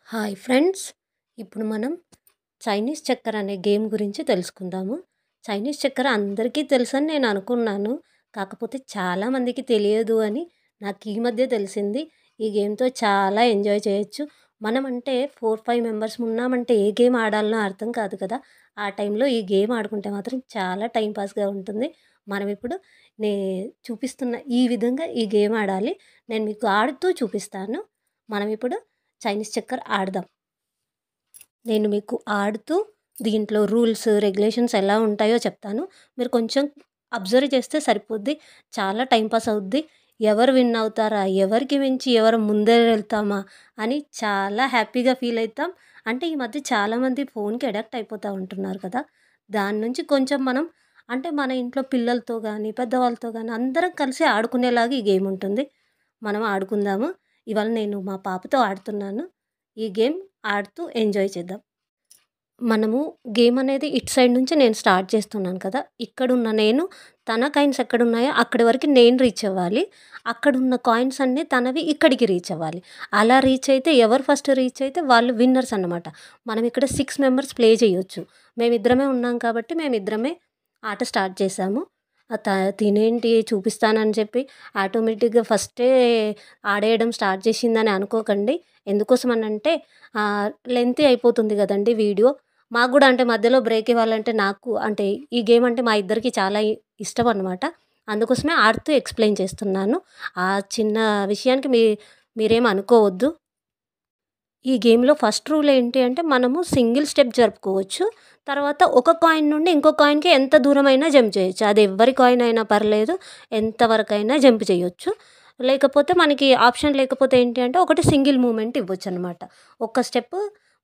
Hi friends! ఇప్పుడు మనం Chinese చెక్కర్ అనే గేమ్ గురించి తెలుసుకుందాము. చైనీస్ చెక్కర్ అందరికీ తెలుసని నేను అనుకున్నాను. కాకపోతే చాలామందికి తెలియదు అని నాకు ఈ మధ్య తెలిసింది. ఈ గేమ్‌తో చాలా ఎంజాయ్ చేయొచ్చు. మనం అంటే 4, 5 మెంబర్స్ ఉన్నామంటే ఏ గేమ్ ఆడాలనో అర్థం కాదు కదా! ఆ టైంలో ఈ గేమ్ ఆడుకుంటే మాత్రం చాలా టైం పాస్‌గా ఉంటుంది. మనం ఇప్పుడు నే చూపిస్తున్న ఈ విధంగా ఈ గేమ్ ఆడాలి. నేను మీకు ఆడుతూ చూపిస్తాను. మనం ఇప్పుడు చైనీస్ చెక్కర్ ఆడదాం. నేను మీకు ఆడుతూ దీంట్లో రూల్స్, రెగ్యులేషన్స్ ఎలా ఉంటాయో చెప్తాను. మీరు కొంచెం అబ్జర్వ్ చేస్తే సరిపోద్ది. చాలా టైం పాస్ అవుద్ది. ఎవరు విన్ అవుతారా? ఎవరికి మించి ఎవరు ముందే వెళ్తామా? అని చాలా హ్యాపీగా ఫీల్ అయితాం. అంటే ఈ మధ్య చాలామంది ఫోన్‌కి అడిక్ట్ అయిపోతా ఉంటున్నారు కదా! దాని నుంచి కొంచెం మనం అంటే మన ఇంట్లో పిల్లలతో గానీ, పెద్దవాళ్ళతో గానీ అందరం కలిసి ఆడుకునేలాగా ఈ గేమ్ ఉంటుంది. మనం ఆడుకుందాము. ఇవాళ నేను మా పాపతో ఆడుతున్నాను. ఈ గేమ్ ఆడుతూ ఎంజాయ్ చేద్దాం. మనము గేమ్ అనేది ఇటు సైడ్ నుంచి నేను స్టార్ట్ చేస్తున్నాను కదా! ఇక్కడున్న నేను తన కాయిన్స్ ఎక్కడున్నాయో అక్కడి వరకు నేను రీచ్ అవ్వాలి. అక్కడున్న కాయిన్స్ అన్నీ తనవి ఇక్కడికి రీచ్ అవ్వాలి. అలా రీచ్ అయితే ఎవరు ఫస్ట్ రీచ్ అయితే వాళ్ళు విన్నర్స్ అన్నమాట. మనం ఇక్కడ 6 మెంబర్స్ ప్లే చేయొచ్చు. మేమిద్దరమే ఉన్నాం కాబట్టి మేమిద్దరమే ఆట స్టార్ట్ చేశాము. తినేంటి చూపిస్తానని చెప్పి ఆటోమేటిక్‌గా ఫస్టే ఆడేయడం స్టార్ట్ చేసిందని అనుకోకండి. ఎందుకోసమనంటే లెంతీ అయిపోతుంది గదండీ వీడియో. మాకు గూడా అంటే మధ్యలో బ్రేక్ ఇవ్వాలంటే నాకు అంటే ఈ గేమ్ అంటే మా ఇద్దరికీ చాలా ఇష్టమనమాట. అందుకోసమే ఆడుతూ ఎక్స్‌ప్లెయిన్ చేస్తున్నాను. ఆ చిన్న విషయానికి మీరేమి అనుకోవద్దు. ఈ గేమ్‌లో ఫస్ట్ రూల్ ఏంటి అంటే మనము సింగిల్ స్టెప్ జరుపుకోవచ్చు. తర్వాత ఒక కాయిన్ నుండి ఇంకో కాయిన్‌కి ఎంత దూరమైనా జంప్ చేయొచ్చు. అది ఎవ్వరి కాయిన్ అయినా పర్లేదు. ఎంత వరకైనా జంప్ చేయొచ్చు. లేకపోతే మనకి ఆప్షన్ లేకపోతే ఏంటి అంటే ఒకటి సింగిల్ మూవ్‌మెంట్ ఇవ్వొచ్చనమాట. ఒక్క స్టెప్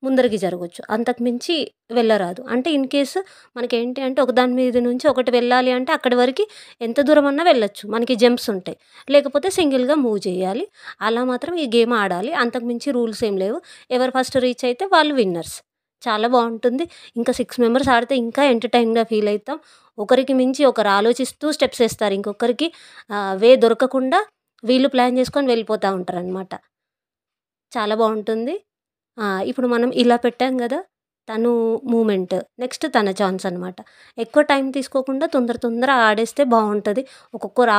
ముందరికి జరగొచ్చు. అంతకు మించి వెళ్ళరాదు. అంటే ఇన్ కేస్ మనకేంటి అంటే ఒకదాని మీద నుంచి ఒకటి వెళ్ళాలి అంటే అక్కడి వరకి ఎంత దూరమన్నా వెళ్ళొచ్చు. మనకి జంప్స్ ఉంటాయి. లేకపోతే సింగిల్‌గా మూవ్ చేయాలి. అలా మాత్రం ఈ గేమ్ ఆడాలి. అంతకు మించి రూల్స్ ఏం లేవు. ఎవరు ఫస్ట్ రీచ్ అయితే వాళ్ళు విన్నర్స్. చాలా బావుంటుంది. ఇంకా 6 మెంబర్స్ ఆడితే ఇంకా ఎంటర్‌టైన్‌గా ఫీల్ అయితాం. ఒకరికి మించి ఒకరు ఆలోచిస్తూ స్టెప్స్ ఏస్తారు. ఇంకొకరికి వే దొరకకుండా వీళ్ళు ప్లాన్ చేసుకొని వెళ్ళిపోతా ఉంటారనమాట. చాలా బావుంటుంది. ఇప్పుడు మనం ఇలా పెట్టాం గదా! తను మూవ్‌మెంట్. నెక్స్ట్ తన ఛాన్స్ అనమాట. ఎక్కువ టైం తీసుకోకుండా తొందర ఆడేస్తే బావుంటది. ఒక్కొక్కరు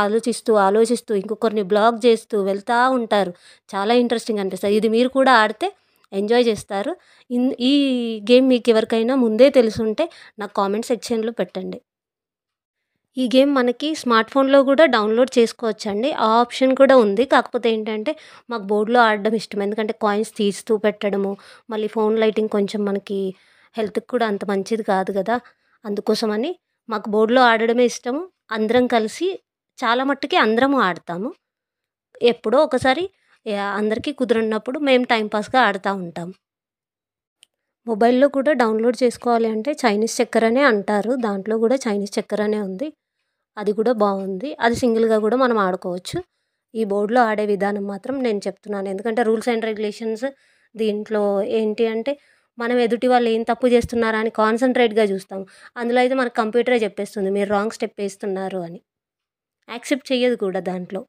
ఆలోచిస్తూ ఇంకొకరిని బ్లాక్ జేస్తూ వెళ్తా ఉంటారు. చాలా ఇంట్రెస్టింగ్ అనిపిస్తది. ఇది మీరు కూడా ఆడితే ఎంజాయ్ జేస్తారు. ఈ గేమ్ మీకెవరికైనా ముందే తెలిసుంటే నాకు కామెంట్ సెక్షన్‌లో పెట్టండి. ఈ గేమ్ మనకి స్మార్ట్ ఫోన్‌లో గూడా డౌన్‌లోడ్ చేసుకోవచ్చండి. ఆ ఆప్షన్ కూడా ఉంది. కాకపోతే ఏంటంటే, మాకు బోర్డ్‌లో ఆడడం ఇష్టం. ఎందుకంటే, కాయిన్స్ తీస్తూ పెట్టడము, మళ్ళీ ఫోన్ లైటింగ్ కొంచెం మనకి హెల్త్‌కి కూడా అంత మంచిది కాదు గదా! అందుకోసమని మాకు బోర్డ్‌లో ఆడడమే ఇష్టము. అందరం కలిసి చాలా మట్టుకి అందరము ఆడతాము. ఎప్పుడో ఒకసారి అందరికీ కుదిరినప్పుడు మేము టైమ్ పాస్‌గా ఆడుతా ఉంటాం. మొబైల్‌లో కూడా డౌన్‌లోడ్ చేసుకోవాలి అంటే చైనీస్ చెక్కర్ అనే అంటారు. దాంట్లో గూడా చైనీస్ చెక్కర్ అనే ఉంది. అది కూడా బావుంది. అది సింగిల్‌గా గూడా మనం ఆడుకోవచ్చు. ఈ బోర్డ్‌లో ఆడే విధానం మాత్రం నేను చెప్తున్నాను. ఎందుకంటే రూల్స్ అండ్ రెగ్యులేషన్స్ దీంట్లో ఏంటి అంటే, మనం ఎదుటి వాళ్ళు ఏం తప్పు చేస్తున్నారా అని కాన్సంట్రేట్‌గా చూస్తాం. అందులో అయితే మనకు కంప్యూటరే చెప్పేస్తుంది. మీరు రాంగ్ స్టెప్ ఏస్తున్నారు అని. యాక్సెప్ట్ చెయ్యదు కూడా దాంట్లో.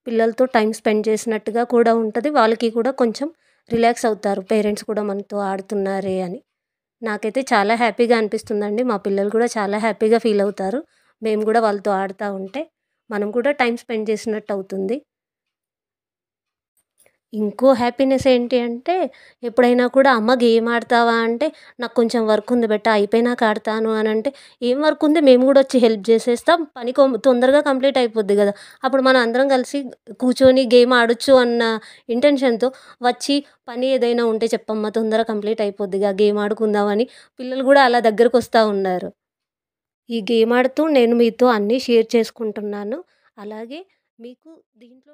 పిల్లలతో టైమ్ స్పెండ్ చేసినట్టుగా కూడా ఉంటది. వాళ్ళకి కూడా కొంచెం రిలాక్స్ అవుతారు. పేరెంట్స్ కూడా మనతో ఆడుతున్నారే అని. నాకైతే చాలా హ్యాపీగా అనిపిస్తుందండి. మా పిల్లలు కూడా చాలా హ్యాపీగా ఫీల్ అవుతారు. మేము గూడా వాళ్ళతో ఆడుతా ఉంటే, మనం కూడా టైమ్ స్పెండ్ చేసినట్టు అవుతుంది. ఇంకో హ్యాపీనెస్ ఏంటి అంటే, ఎప్పుడైనా కూడా "అమ్మ గేమ్ ఆడతావా?" అంటే, "నాకు కొంచెం వర్క్ ఉంది బెట్ట అయిపోయినాక ఆడతాను" అనంటే, "ఏం వర్క్ ఉంది? మేము గూడా వచ్చి హెల్ప్ చేసేస్తాం. పని తొందరగా కంప్లీట్ అయిపోద్ది గదా!" అప్పుడు మనం అందరం కలిసి కూర్చొని గేమ్ ఆడొచ్చు అన్న ఇంటెన్షన్‌తో వచ్చి పని ఏదైనా ఉంటే చెప్పమ్మా తొందరగా కంప్లీట్ అయిపోద్దిగా గేమ్ ఆడుకుందాం అని పిల్లలు గూడా అలా దగ్గరకొస్తా ఉన్నారు. ఈ గేమ్ ఆడుతూ నేను మీతో అన్నీ షేర్ చేసుకుంటున్నాను. అలాగే మీకు దీంట్లో